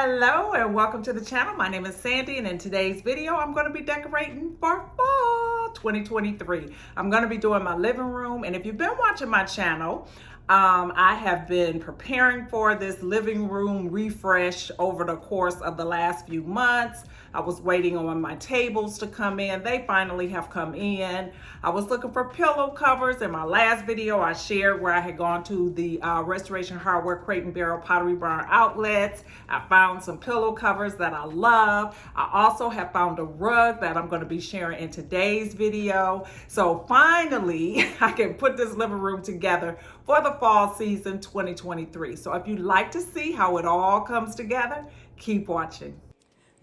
Hello and welcome to the channel. My name is Sandy, and in today's video I'm going to be decorating for fall 2023. I'm going to be doing my living room, and if you've been watching my channel, I have been preparing for this living room refresh over the course of the last few months. I was waiting on my tables to come in. They finally have come in. I was looking for pillow covers. In my last video, I shared where I had gone to the Restoration Hardware Crate and Barrel Pottery Barn outlets. I found some pillow covers that I love. I also have found a rug that I'm going to be sharing in today's video. So finally, I can put this living room together for the fall season 2023. So if you'd like to see how it all comes together, keep watching.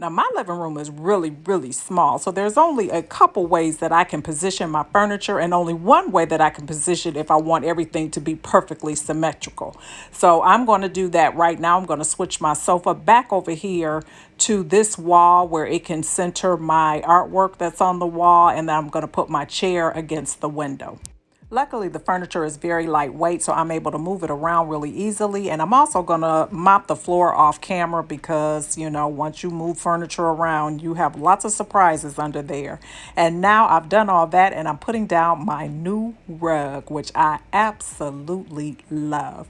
Now, my living room is really small, so there's only a couple ways that I can position my furniture, and only one way that I can position if I want everything to be perfectly symmetrical. So I'm going to do that right now. I'm going to switch my sofa back over here to this wall where it can center my artwork that's on the wall, and then I'm going to put my chair against the window. Luckily, the furniture is very lightweight, so I'm able to move it around really easily. And I'm also going to mop the floor off camera because, you know, once you move furniture around, you have lots of surprises under there. And now I've done all that, and I'm putting down my new rug, which I absolutely love.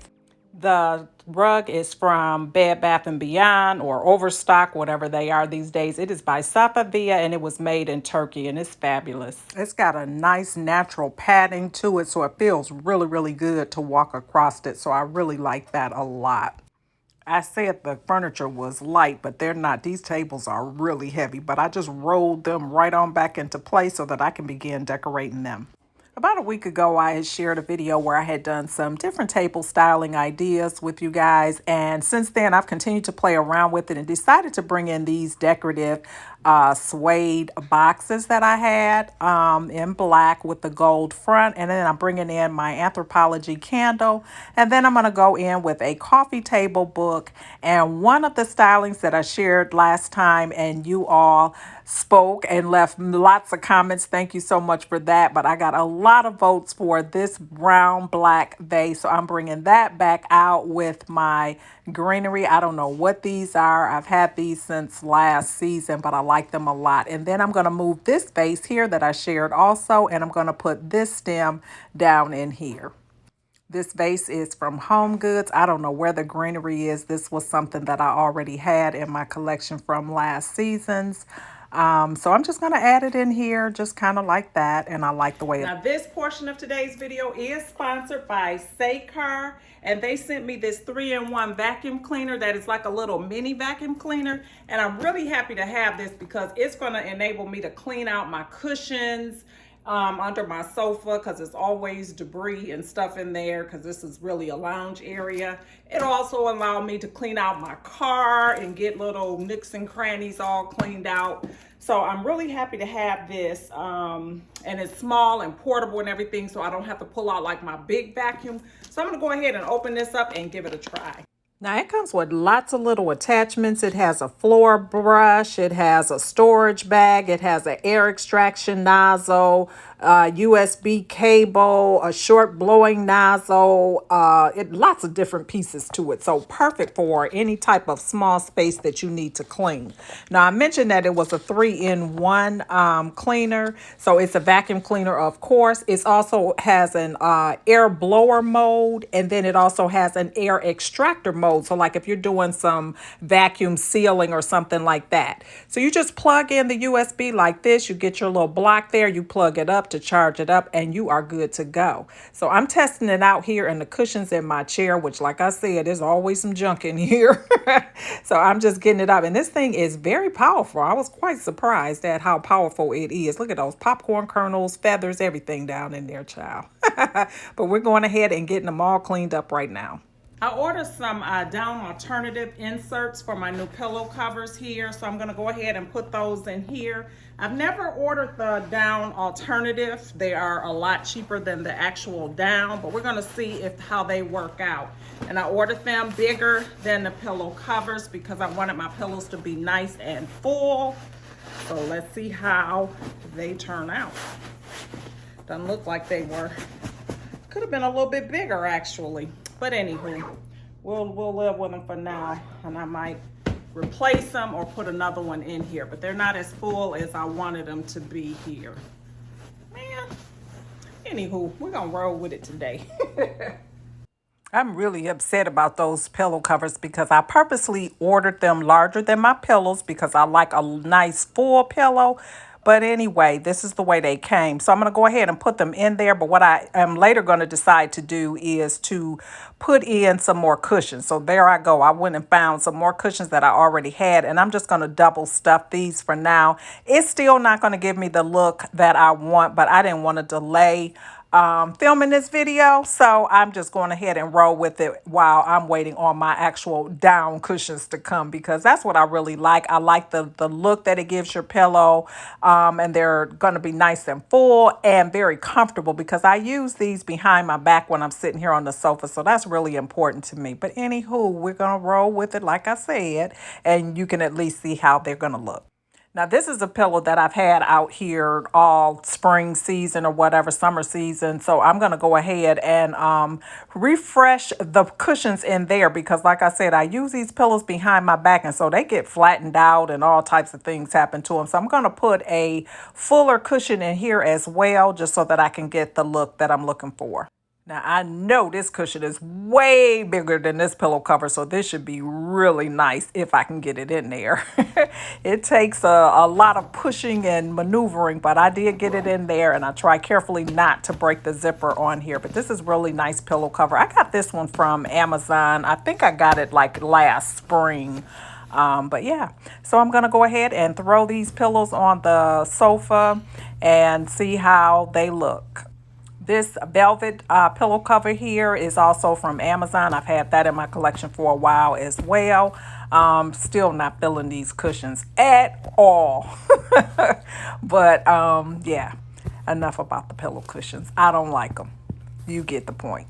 The rug is from Bed Bath & Beyond or Overstock, whatever they are these days. It is by Safavieh, and it was made in Turkey, and it's fabulous. It's got a nice natural padding to it, so it feels really good to walk across it. So I really like that a lot. I said the furniture was light, but they're not. These tables are really heavy, but I just rolled them right on back into place so that I can begin decorating them. About a week ago, I had shared a video where I had done some different table styling ideas with you guys. And since then, I've continued to play around with it and decided to bring in these decorative suede boxes that I had in black with the gold front. And then I'm bringing in my Anthropologie candle. And then I'm going to go in with a coffee table book. And one of the stylings that I shared last time, and you all spoke and left lots of comments. Thank you so much for that. But I got a lot of votes for this brown black vase, so I'm bringing that back out with my greenery. I don't know what these are. I've had these since last season, but I like them a lot. And then I'm going to move this vase here that I shared also, and I'm going to put this stem down in here. This vase is from Home Goods. I don't know where the greenery is. This was something that I already had in my collection from last season's. So I'm just going to add it in here just kind of like that, and I like the way Now this portion of today's video is sponsored by Saycar, and they sent me this 3-in-1 vacuum cleaner that is like a little mini vacuum cleaner, and I'm really happy to have this because it's going to enable me to clean out my cushions under my sofa, because there's always debris and stuff in there because this is really a lounge area. It also allowed me to clean out my car and get little nooks and crannies all cleaned out. So I'm really happy to have this, and it's small and portable and everything, so I don't have to pull out like my big vacuum. So I'm gonna go ahead and open this up and give it a try. Now it comes with lots of little attachments. It has a floor brush, it has a storage bag, it has an air extraction nozzle, USB cable, a short blowing nozzle, lots of different pieces to it. So perfect for any type of small space that you need to clean. Now I mentioned that it was a 3-in-1 cleaner. So it's a vacuum cleaner, of course. It also has an air blower mode, and then it also has an air extractor mode. So like if you're doing some vacuum sealing or something like that. So you just plug in the USB like this, you get your little block there, you plug it up to charge it up, and you are good to go. So I'm testing it out here in the cushions in my chair, which like I said, there's always some junk in here. So I'm just getting it up, and this thing is very powerful. I was quite surprised at how powerful it is. Look at those popcorn kernels, feathers, everything down in there, child. But we're going ahead and getting them all cleaned up right now. I ordered some down alternative inserts for my new pillow covers here, so I'm going to go ahead and put those in here. I've never ordered the down alternative. They are a lot cheaper than the actual down, but we're going to see how they work out. And I ordered them bigger than the pillow covers because I wanted my pillows to be nice and full. So let's see how they turn out. Doesn't look like they were. Could have been a little bit bigger actually. But anywho, we'll live with them for now, and I might replace them or put another one in here, but they're not as full as I wanted them to be here. Man, anywho, we're gonna roll with it today. I'm really upset about those pillow covers because I purposely ordered them larger than my pillows because I like a nice full pillow. But anyway, this is the way they came. So I'm going to go ahead and put them in there. But what I am later going to decide to do is to put in some more cushions. So there I go. I went and found some more cushions that I already had. And I'm just going to double stuff these for now. It's still not going to give me the look that I want, but I didn't want to delay filming this video, so I'm just going ahead and roll with it while I'm waiting on my actual down cushions to come, because that's what I really like. I like the look that it gives your pillow, and they're going to be nice and full and very comfortable because I use these behind my back when I'm sitting here on the sofa, so that's really important to me. But anywho, we're going to roll with it like I said, and you can at least see how they're going to look. Now, this is a pillow that I've had out here all spring season or whatever, summer season. So I'm going to go ahead and refresh the cushions in there because, like I said, I use these pillows behind my back. And so they get flattened out and all types of things happen to them. So I'm going to put a fuller cushion in here as well, just so that I can get the look that I'm looking for. Now, I know this cushion is way bigger than this pillow cover, so this should be really nice if I can get it in there. It takes a lot of pushing and maneuvering, but I did get it in there, and I try carefully not to break the zipper on here. But this is really nice pillow cover. I got this one from Amazon. I think I got it like last spring. But yeah, so I'm going to go ahead and throw these pillows on the sofa and see how they look. This velvet pillow cover here is also from Amazon. I've had that in my collection for a while as well. Still not feeling these cushions at all. But yeah, enough about the pillow cushions. I don't like them. You get the point.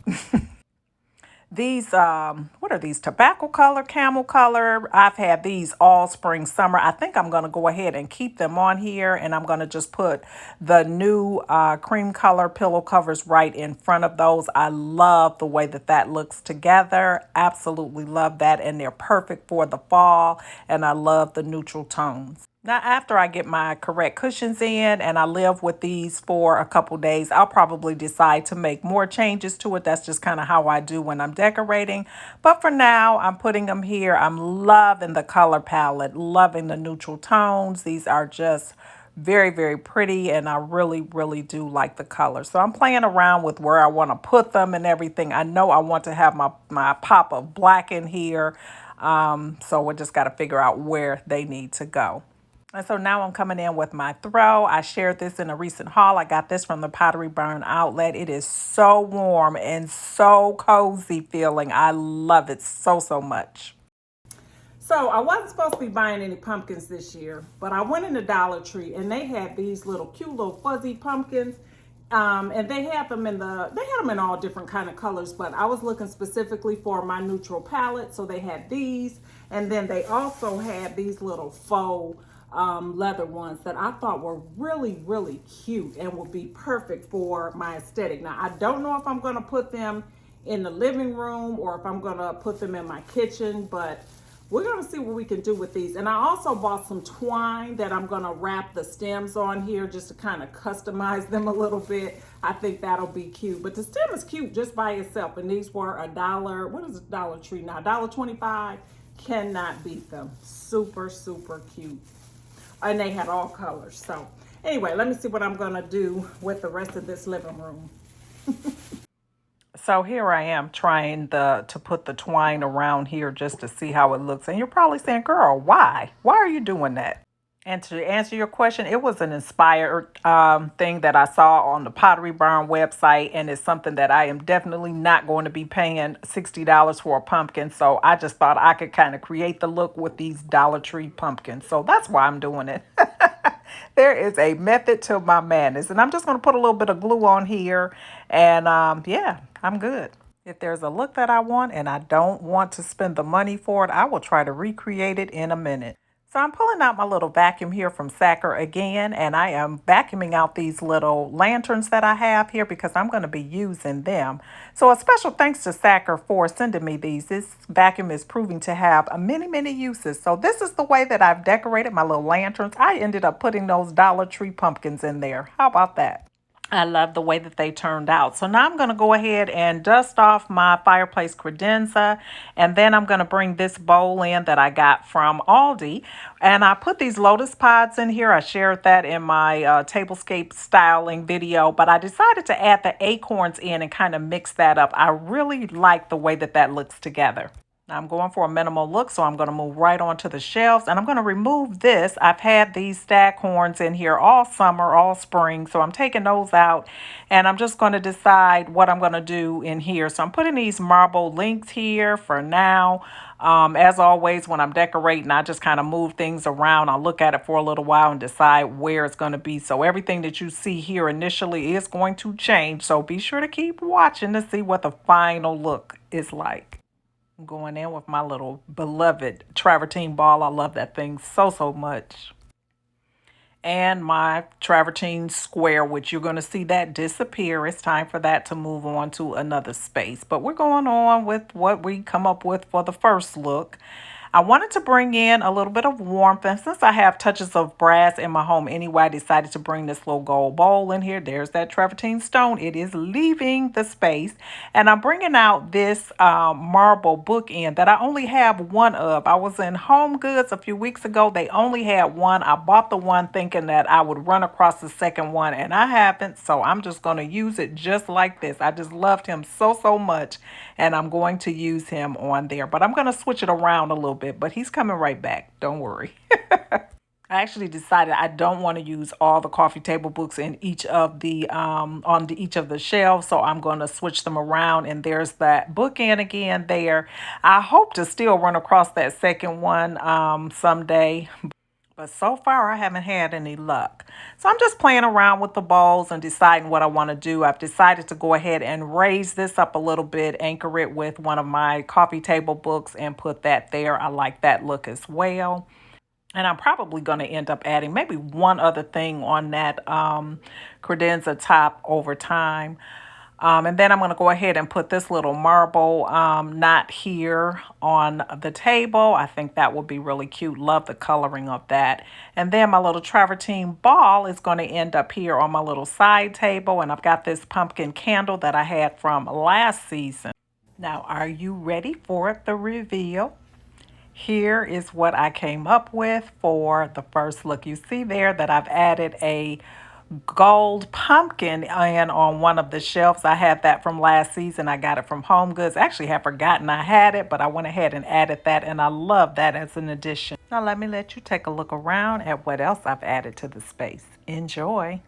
These, what are these? Tobacco color, camel color. I've had these all spring, summer. I think I'm going to go ahead and keep them on here. And I'm going to just put the new cream color pillow covers right in front of those. I love the way that that looks together. Absolutely love that. And they're perfect for the fall. And I love the neutral tones. Now, after I get my correct cushions in and I live with these for a couple days, I'll probably decide to make more changes to it. That's just kind of how I do when I'm decorating. But for now, I'm putting them here. I'm loving the color palette, loving the neutral tones. These are just very, very pretty, and I really, really do like the color. So I'm playing around with where I want to put them and everything. I know I want to have my pop of black in here. So we just got to figure out where they need to go. And so now I'm coming in with my throw. I shared this in a recent haul. I got this from the Pottery Barn outlet. It is so warm and so cozy feeling. I love it so, so much. So I wasn't supposed to be buying any pumpkins this year, but I went in the Dollar Tree and they had these little cute little fuzzy pumpkins. And they had them in all different kind of colors, but I was looking specifically for my neutral palette. So they had these, and then they also had these little faux leather ones that I thought were really, really cute and would be perfect for my aesthetic. Now, I don't know if I'm going to put them in the living room or if I'm going to put them in my kitchen, but we're going to see what we can do with these. And I also bought some twine that I'm going to wrap the stems on here just to kind of customize them a little bit. I think that'll be cute. But the stem is cute just by itself. And these were $1. What is the Dollar Tree now? $1.25. Cannot beat them. Super, super cute. And they had all colors. So anyway, let me see what I'm going to do with the rest of this living room. So here I am trying to put the twine around here just to see how it looks. And you're probably saying, girl, why? Why are you doing that? And to answer your question, it was an inspired thing that I saw on the Pottery Barn website. And it's something that I am definitely not going to be paying $60 for a pumpkin. So I just thought I could kind of create the look with these Dollar Tree pumpkins. So that's why I'm doing it. There is a method to my madness. And I'm just going to put a little bit of glue on here. And yeah, I'm good. If there's a look that I want and I don't want to spend the money for it, I will try to recreate it in a minute. So I'm pulling out my little vacuum here from Sacker again, and I am vacuuming out these little lanterns that I have here because I'm going to be using them. So a special thanks to Sacker for sending me these. This vacuum is proving to have many uses. So this is the way that I've decorated my little lanterns. I ended up putting those Dollar Tree pumpkins in there. How about that? I love the way that they turned out. So now I'm going to go ahead and dust off my fireplace credenza. And then I'm going to bring this bowl in that I got from Aldi. And I put these lotus pods in here. I shared that in my tablescape styling video. But I decided to add the acorns in and kind of mix that up. I really like the way that that looks together. I'm going for a minimal look, so I'm going to move right onto the shelves, and I'm going to remove this. I've had these Staghorns in here all summer, all spring, so I'm taking those out, and I'm just going to decide what I'm going to do in here. So I'm putting these marble links here for now. As always, when I'm decorating, I just kind of move things around. I'll look at it for a little while and decide where it's going to be. So everything that you see here initially is going to change, so be sure to keep watching to see what the final look is like. I'm going in with my little beloved travertine ball. I love that thing so much. And my travertine square, which you're going to see that disappear. It's time for that to move on to another space. But we're going on with what we come up with for the first look. I wanted to bring in a little bit of warmth, and since I have touches of brass in my home anyway, I decided to bring this little gold bowl in here. There's that travertine stone. It is leaving the space, and I'm bringing out this marble bookend that I only have one of. I was in Home Goods a few weeks ago. They only had one. I bought the one thinking that I would run across the second one, and I haven't, so I'm just going to use it just like this. I just loved him so much, and I'm going to use him on there, but I'm going to switch it around a little bit, but he's coming right back. Don't worry. I actually decided I don't want to use all the coffee table books in each of the each of the shelves, so I'm going to switch them around. And there's that bookend again there. I hope to still run across that second one someday. But so far, I haven't had any luck. So I'm just playing around with the balls and deciding what I want to do. I've decided to go ahead and raise this up a little bit, anchor it with one of my coffee table books, and put that there. I like that look as well. And I'm probably going to end up adding maybe one other thing on that credenza top over time. And then I'm going to go ahead and put this little marble knot here on the table. I think that would be really cute. Love the coloring of that. And then my little travertine ball is going to end up here on my little side table. And I've got this pumpkin candle that I had from last season. Now, are you ready for the reveal? Here is what I came up with for the first look. You see there that I've added a gold pumpkin in on one of the shelves. I had that from last season. I got it from Home Goods. Actually have forgotten I had it, but I went ahead and added that, and I love that as an addition. Now let me let you take a look around at what else I've added to the space. Enjoy.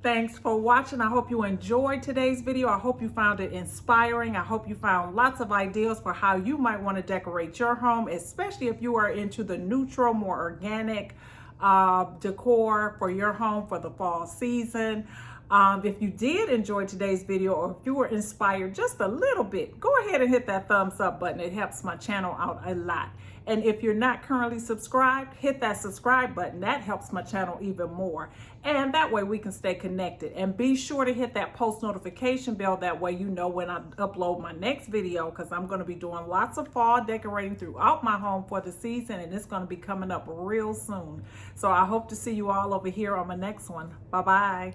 Thanks for watching. I hope you enjoyed today's video. I hope you found it inspiring. I hope you found lots of ideas for how you might want to decorate your home, especially if you are into the neutral, more organic decor for your home for the fall season. If you did enjoy today's video, or if you were inspired just a little bit, go ahead and hit that thumbs up button. It helps my channel out a lot. And if you're not currently subscribed, hit that subscribe button. That helps my channel even more. And that way we can stay connected. And be sure to hit that post notification bell. That way you know when I upload my next video, because I'm going to be doing lots of fall decorating throughout my home for the season. And it's going to be coming up real soon. So I hope to see you all over here on my next one. Bye-bye.